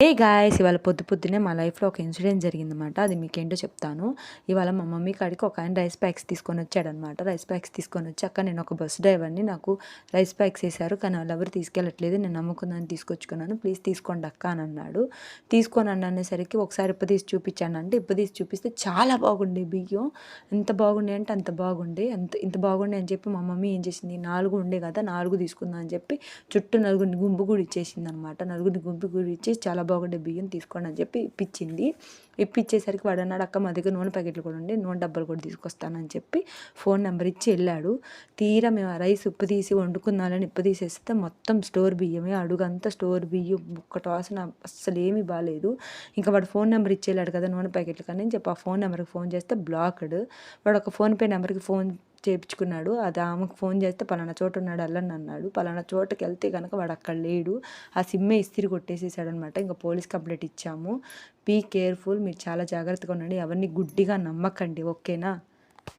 ఏ guys ఇవాళ పొద్దున్నే మా లైఫ్‌లో ఒక ఇన్సిడెంట్ జరిగిందన్నమాట. అది మీకేంటో చెప్తాను. ఇవాళ మా మమ్మీ కాడికి ఒకాయన రైస్ ప్యాక్స్ తీసుకొనొచ్చాడన్నమాట. రైస్ ప్యాక్స్ తీసుకొనొచ్చి, "అక్క నేనొక బస్ డ్రైవర్‌ని. నాకు రైస్ ప్యాక్స్ ఏశారు. కానీ ఆళ్ళెవరు తీసుకెళ్ళట్లేదు. నేను నమ్ముకున్నాను తీసుకొచ్చుకున్నాను. ప్లీజ్ తీసుకోండి అక్క" అని అన్నాడు. తీసుకోనండి అనేసరికి ఒకసారి ఇప్పదీసి చూపించానంటే, ఇప్పదీసి చూపిస్తే చాలా బాగుండే బియ్యం. ఎంత బాగుండే అంటే అంత బాగుండే. ఇంత బాగుండే అని చెప్పి మా మమ్మీ ఏం చేసింది, 4 ఉండే కదా 4 తీసుకుందాం అని చెప్పి చుట్టూ నలుగురిని గుంపు కూడా ఇచ్చేసిందనమాట. నలుగురిని గుంపు కూడా ఇచ్చేసి చాలా బాగుండే బియ్యం తీసుకోండి అని చెప్పి ఇప్పించింది. ఇప్పించేసరికి వాడు అన్నాడు, "అక్క మా దగ్గర నూనె ప్యాకెట్లు కూడా ఉండే, నూనె డబ్బాలు కూడా తీసుకొస్తానని చెప్పి ఫోన్ నెంబర్ ఇచ్చి వెళ్ళాడు. తీరా మేము ఆ రైస్ ఉప్పు తీసి వండుకుందాలని ఉప్పు తీసేస్తే మొత్తం స్టోర్ బియ్యమే, అడుగంతా స్టోర్ బియ్యం, ఒక్కటి వాసన అస్సలు ఏమీ బాలేదు. ఇంకా వాడు ఫోన్ నెంబర్ ఇచ్చి వెళ్ళాడు కదా నూనె ప్యాకెట్లు కానీ చెప్పి ఆ ఫోన్ నెంబర్కి ఫోన్ చేస్తే బ్లాక్డ్. వాడు ఒక ఫోన్పే నెంబర్కి ఫోన్ చేపించుకున్నాడు. అది ఆమెకు ఫోన్ చేస్తే పలానా చోట ఉన్నాడు వెళ్ళండి అన్నాడు. పలానా చోటకి వెళ్తే కనుక వాడు అక్కడ లేడు. ఆ సిమ్మే ఇస్తిరి కొట్టేసేసాడనమాట. ఇంకా పోలీస్ కంప్లైంట్ ఇచ్చాము. బీ కేర్ఫుల్, మీరు చాలా జాగ్రత్తగా ఉండండి, ఎవరిని గుడ్డిగా నమ్మకండి, ఓకేనా.